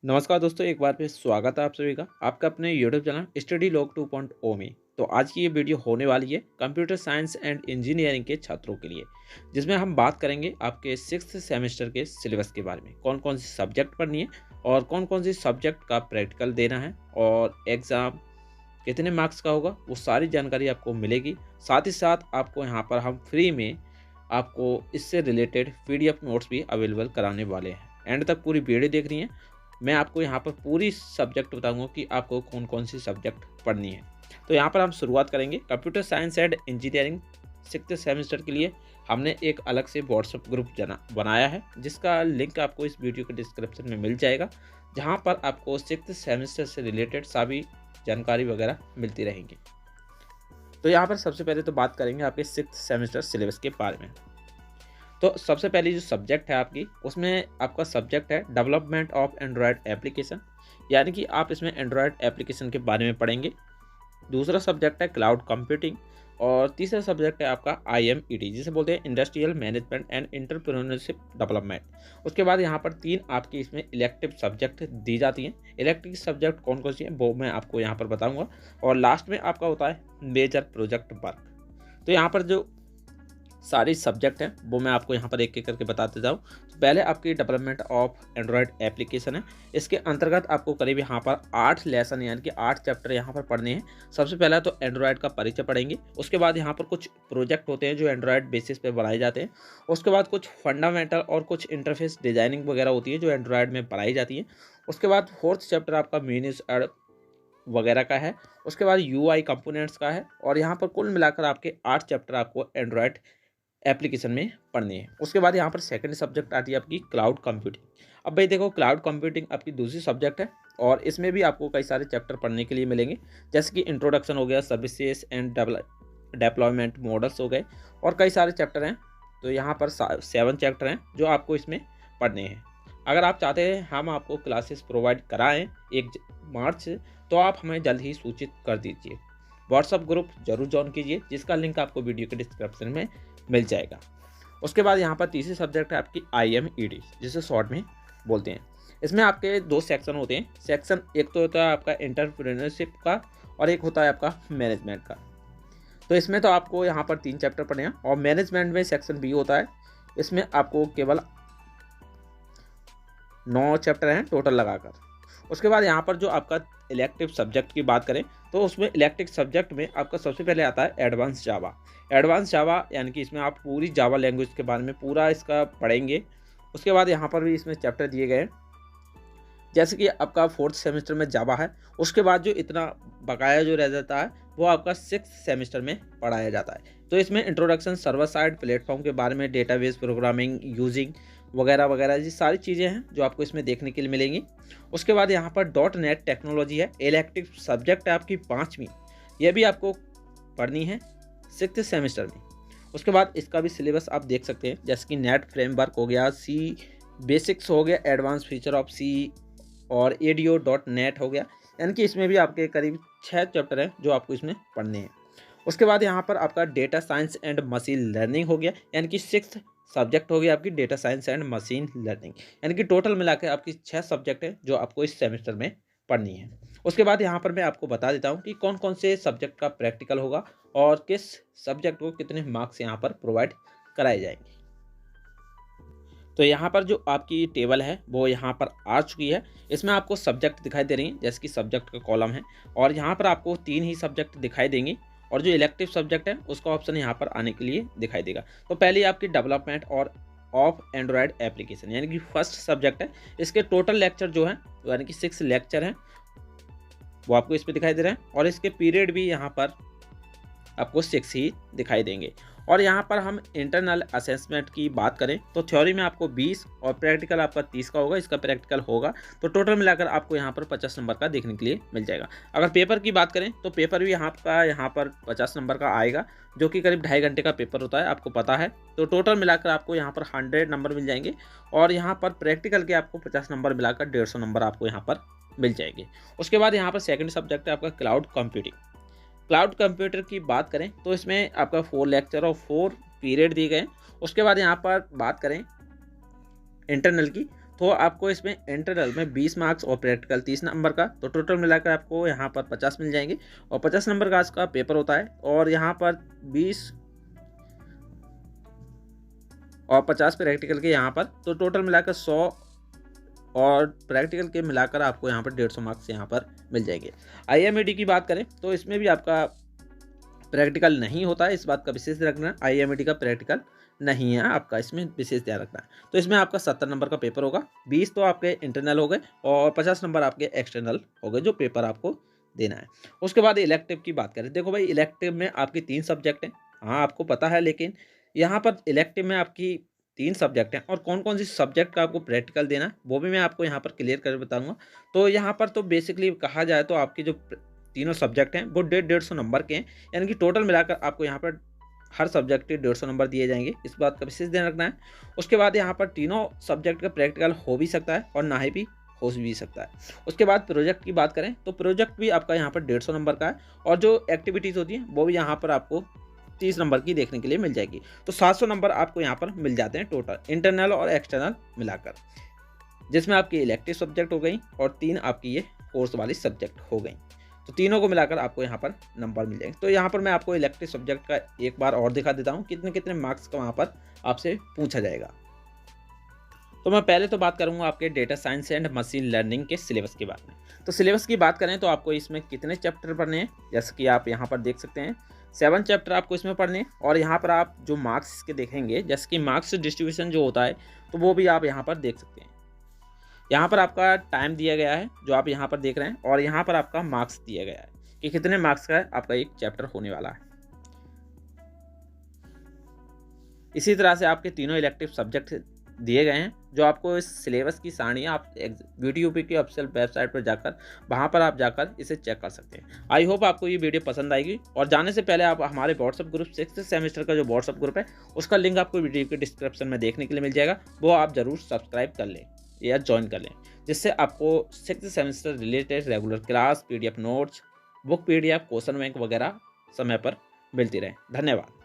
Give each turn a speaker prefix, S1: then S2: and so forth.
S1: नमस्कार दोस्तों, एक बार फिर स्वागत है आप सभी का आपका अपने यूट्यूब चैनल स्टडी लॉग 2.0 में। तो आज की ये वीडियो होने वाली है कंप्यूटर साइंस एंड इंजीनियरिंग के छात्रों के लिए, जिसमें हम बात करेंगे आपके 6th सेमेस्टर के सिलेबस के बारे में। कौन कौन सी सब्जेक्ट पढ़नी है और कौन कौन सी सब्जेक्ट का प्रैक्टिकल देना है और एग्ज़ाम कितने मार्क्स का होगा, वो सारी जानकारी आपको मिलेगी। साथ ही साथ आपको यहाँ पर हम फ्री में आपको इससे रिलेटेड PDF नोट्स भी अवेलेबल कराने वाले हैं। एंड तक पूरी वीडियो देख रही है। मैं आपको यहाँ पर पूरी सब्जेक्ट बताऊंगा कि आपको कौन कौन सी सब्जेक्ट पढ़नी है। तो यहाँ पर हम शुरुआत करेंगे computer science and engineering 6th semester के लिए। हमने एक अलग से व्हाट्सएप ग्रुप बनाया है, जिसका लिंक आपको इस वीडियो के डिस्क्रिप्शन में मिल जाएगा, जहाँ पर आपको 6th सेमेस्टर से रिलेटेड सभी जानकारी वगैरह मिलती रहेंगी। तो यहाँ पर सबसे पहले तो बात करेंगे आपके 6th सेमेस्टर सिलेबस के बारे में। तो सबसे पहली जो सब्जेक्ट है आपकी, उसमें आपका सब्जेक्ट है डेवलपमेंट ऑफ एंड्रॉयड एप्लीकेशन, यानी कि आप इसमें एंड्रॉयड एप्लीकेशन के बारे में पढ़ेंगे। दूसरा सब्जेक्ट है क्लाउड कंप्यूटिंग और तीसरा सब्जेक्ट है आपका IMED, जिसे बोलते हैं industrial management and entrepreneurship development. उसके बाद यहाँ पर 3 आपकी इसमें इलेक्टिव सब्जेक्ट दी जाती हैं। इलेक्टिव सब्जेक्ट कौन कौन सी हैं वो मैं आपको यहाँ पर बताऊँगा। और लास्ट में आपका होता है मेजर प्रोजेक्ट वर्क। तो यहाँ पर जो सारी सब्जेक्ट हैं वो मैं आपको यहाँ पर एक एक करके बताते जाऊँ। तो पहले आपकी डेवलपमेंट ऑफ एंड्रॉयड एप्लीकेशन है। इसके अंतर्गत आपको करीब यहाँ पर 8 लेसन यानी कि 8 चैप्टर यहाँ पर पढ़ने हैं। सबसे पहला तो एंड्रॉयड का परिचय पढ़ेंगे। उसके बाद यहाँ पर कुछ प्रोजेक्ट होते हैं जो एंड्रॉयड बेसिस पे बनाए जाते हैं। उसके बाद कुछ फंडामेंटल और कुछ इंटरफेस डिजाइनिंग वगैरह होती है जो एंड्रॉयड में पढ़ाई जाती है। उसके बाद 4th चैप्टर आपका मीन्स वगैरह का है। उसके बाद UI कंपोनेंट्स का है। और यहाँ पर कुल मिलाकर आपके 8 चैप्टर आपको एंड्रॉयड एप्लीकेशन में पढ़नी है। उसके बाद यहाँ पर सेकंड सब्जेक्ट आती है आपकी क्लाउड कंप्यूटिंग। अब भाई देखो, क्लाउड कंप्यूटिंग आपकी दूसरी सब्जेक्ट है और इसमें भी आपको कई सारे चैप्टर पढ़ने के लिए मिलेंगे, जैसे कि इंट्रोडक्शन हो गया, सर्विसेज एंड डेप्लॉयमेंट मॉडल्स हो गए और कई सारे चैप्टर हैं। तो यहाँ पर 7 चैप्टर हैं जो आपको इसमें पढ़ने हैं। अगर आप चाहते हैं हम आपको क्लासेस प्रोवाइड कराएं 1 मार्च से, तो आप हमें जल्द ही सूचित कर दीजिए। व्हाट्सअप ग्रुप जरूर ज्वाइन कीजिए, जिसका लिंक आपको वीडियो के डिस्क्रिप्शन में मिल जाएगा। उसके बाद यहाँ पर तीसरी सब्जेक्ट है आपकी IMED, जिसे शॉर्ट में बोलते हैं। इसमें आपके 2 सेक्शन होते हैं। सेक्शन एक तो होता है आपका एंटरप्रेन्योरशिप का और एक होता है आपका मैनेजमेंट का। तो इसमें तो आपको यहाँ पर 3 चैप्टर पढ़े हैं और मैनेजमेंट में सेक्शन B होता है। इसमें आपको केवल 9 चैप्टर हैं टोटल लगाकर। उसके बाद यहाँ पर जो आपका इलेक्टिव सब्जेक्ट की बात करें तो उसमें इलेक्टिव सब्जेक्ट में आपका सबसे पहले आता है एडवांस जावा। एडवांस जावा यानी कि इसमें आप पूरी जावा लैंग्वेज के बारे में पूरा इसका पढ़ेंगे। उसके बाद यहाँ पर भी इसमें चैप्टर दिए गए हैं, जैसे कि आपका 4th सेमेस्टर में जावा है। उसके बाद जो इतना बकाया जो रह जाता है वो आपका 6th सेमेस्टर में पढ़ाया जाता है। तो इसमें इंट्रोडक्शन सर्वर साइड प्लेटफॉर्म के बारे में, डेटाबेस प्रोग्रामिंग, यूजिंग वगैरह वगैरह, ये सारी चीज़ें हैं जो आपको इसमें देखने के लिए मिलेंगी। उसके बाद यहाँ पर .NET टेक्नोलॉजी है, इलेक्टिव सब्जेक्ट है आपकी 5वीं। यह भी आपको पढ़नी है 6th सेमेस्टर में। उसके बाद इसका भी सिलेबस आप देख सकते हैं, जैसे कि नेट फ्रेमवर्क हो गया, C बेसिक्स हो गया, एडवांस फीचर ऑफ C और ADO.NET हो गया। यानी कि इसमें भी आपके करीब 6 चैप्टर हैं जो आपको इसमें पढ़ने हैं। उसके बाद यहाँ पर आपका data science and machine learning हो गया, यानी कि 6th सब्जेक्ट हो गया आपकी data science and machine learning. यानी कि टोटल मिला के आपकी 6 सब्जेक्ट है जो आपको इस सेमेस्टर में पढ़नी है। उसके बाद यहाँ पर मैं आपको बता देता हूँ कि कौन कौन से सब्जेक्ट का प्रैक्टिकल होगा और किस सब्जेक्ट को कितने मार्क्स यहाँ पर प्रोवाइड कराए जाएंगे। तो यहाँ पर जो आपकी टेबल है वो यहाँ पर आ चुकी है। इसमें आपको सब्जेक्ट दिखाई दे रही हैं, जैसे कि सब्जेक्ट का कॉलम है और यहाँ पर आपको 3 ही सब्जेक्ट दिखाई देंगी और जो इलेक्टिव सब्जेक्ट है उसका ऑप्शन यहाँ पर आने के लिए दिखाई देगा। तो पहले आपकी डेवलपमेंट और ऑफ एंड्रॉयड एप्लीकेशन यानी कि फर्स्ट सब्जेक्ट है। इसके टोटल लेक्चर जो है यानी कि 6 लेक्चर हैं वो आपको इस पर दिखाई दे रहे हैं और इसके पीरियड भी यहाँ पर आपको 6 ही दिखाई देंगे। और यहाँ पर हम इंटरनल असेसमेंट की बात करें तो थ्योरी में आपको 20 और प्रैक्टिकल आपका 30 का होगा। इसका प्रैक्टिकल होगा तो टोटल मिलाकर आपको यहाँ पर 50 नंबर का देखने के लिए मिल जाएगा। अगर पेपर की बात करें तो पेपर भी यहाँ पर 50 नंबर का आएगा, जो कि करीब 2.5 घंटे का पेपर होता है, आपको पता है। तो टोटल मिलाकर आपको यहाँ पर 100 नंबर मिल जाएंगे और यहाँ पर प्रैक्टिकल के आपको 50 नंबर मिलाकर 150 नंबर आपको यहाँ पर मिल जाएंगे। उसके बाद यहाँ पर सेकेंड सब्जेक्ट है आपका क्लाउड कंप्यूटिंग। क्लाउड कंप्यूटर की बात करें तो इसमें आपका 4 लेक्चर और 4 पीरियड दिए गए हैं। उसके बाद यहाँ पर बात करें इंटरनल की तो आपको इसमें इंटरनल में 20 मार्क्स और प्रैक्टिकल 30 नंबर का, तो टोटल मिलाकर आपको यहाँ पर 50 मिल जाएंगे। और 50 नंबर का इसका पेपर होता है, और यहाँ पर 20 और 50 प्रैक्टिकल के यहाँ पर, तो टोटल मिलाकर 100 और प्रैक्टिकल के मिलाकर आपको यहाँ पर 150 मार्क्स यहाँ पर मिल जाएंगे। IMAT की बात करें तो इसमें भी आपका प्रैक्टिकल नहीं होता है, इस बात का विशेष ध्यान रखना। IMAT का प्रैक्टिकल नहीं है आपका, इसमें विशेष ध्यान रखना है। तो इसमें आपका 70 नंबर का पेपर होगा, 20 तो आपके इंटरनल हो गए और 50 नंबर आपके एक्सटर्नल हो गए जो पेपर आपको देना है। उसके बाद इलेक्टिव की बात करें, देखो भाई इलेक्टिव में आपकी 3 सब्जेक्ट हैं, हाँ आपको पता है, लेकिन यहाँ पर इलेक्टिव में आपकी 3 सब्जेक्ट हैं और कौन कौन सी सब्जेक्ट का आपको प्रैक्टिकल देना है वो भी मैं आपको यहाँ पर क्लियर कर बताऊँगा। तो यहाँ पर तो बेसिकली कहा जाए तो आपकी जो तीनों सब्जेक्ट हैं वो 150 नंबर के हैं, यानी कि टोटल मिलाकर आपको यहाँ पर हर सब्जेक्ट के 150 नंबर दिए जाएंगे, इस बात का विशेष ध्यान रखना है। उसके बाद यहाँ पर तीनों सब्जेक्ट का प्रैक्टिकल हो भी सकता है और ना ही भी हो भी सकता है। उसके बाद प्रोजेक्ट की बात करें तो प्रोजेक्ट भी आपका यहाँ पर 150 नंबर का है, और जो एक्टिविटीज़ होती हैं वो भी यहाँ पर आपको 30 नंबर की देखने के लिए मिल जाएगी। तो 700 नंबर आपको यहाँ पर मिल जाते हैं टोटल इंटरनल और एक्सटर्नल मिलाकर, जिसमें आपकी इलेक्टिव सब्जेक्ट हो गई और 3 आपकी ये कोर्स वाली सब्जेक्ट हो गई। तो तीनों को मिलाकर आपको यहाँ पर नंबर मिल जाएंगे। तो यहाँ पर मैं आपको इलेक्टिव सब्जेक्ट का एक बार और दिखा देता हूँ कितने कितने मार्क्स का वहाँ पर आपसे पूछा जाएगा। तो मैं पहले तो बात करूँगा आपके data science and machine learning के सिलेबस के बारे में। तो सिलेबस की बात करें तो आपको इसमें कितने चैप्टर पढ़ने हैं, जैसे कि आप यहाँ पर देख सकते हैं 7 चैप्टर आपको इसमें पढ़ने हैं। और यहाँ पर आप जो मार्क्स इसके देखेंगे, जैसे कि मार्क्स डिस्ट्रीब्यूशन जो होता है, तो वो भी आप यहाँ पर देख सकते हैं। यहाँ पर आपका टाइम दिया गया है जो आप यहाँ पर देख रहे हैं, और यहाँ पर आपका मार्क्स दिया गया है कि कितने मार्क्स का आपका एक चैप्टर होने वाला है। इसी तरह से आपके तीनों इलेक्टिव सब्जेक्ट दिए गए हैं, जो आपको इस सिलेबस की सारणियाँ आप VTUP की ऑफिशियल वेबसाइट पर जाकर वहाँ पर आप जाकर इसे चेक कर सकते हैं। आई होप आपको ये वीडियो पसंद आएगी, और जाने से पहले आप हमारे व्हाट्सअप ग्रुप 6th सेमेस्टर का जो व्हाट्सअप ग्रुप है उसका लिंक आपको वीडियो के डिस्क्रिप्शन में देखने के लिए मिल जाएगा, वो आप ज़रूर सब्सक्राइब कर लें या ज्वाइन कर लें, जिससे आपको 6th semester related regular class, PDF notes, book PDF, question bank वगैरह समय पर मिलती रहे। धन्यवाद।